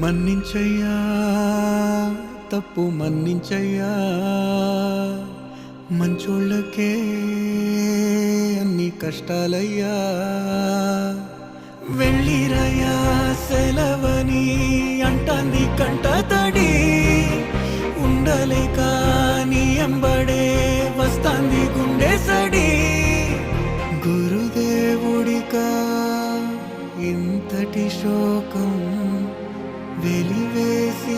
మన్నించయ్యా తప్పు మన్నించయ్యా మంచోళ్ళకే అన్ని కష్టాలయ్యా వెళ్ళిరయ్యా సెలవని అంటాంది కంట తడి ఉండలేక నీ ఎంబడే వస్తాంది గుండె సడి గురుదేవుడికా ఇంతటి శోకం వెలివేసి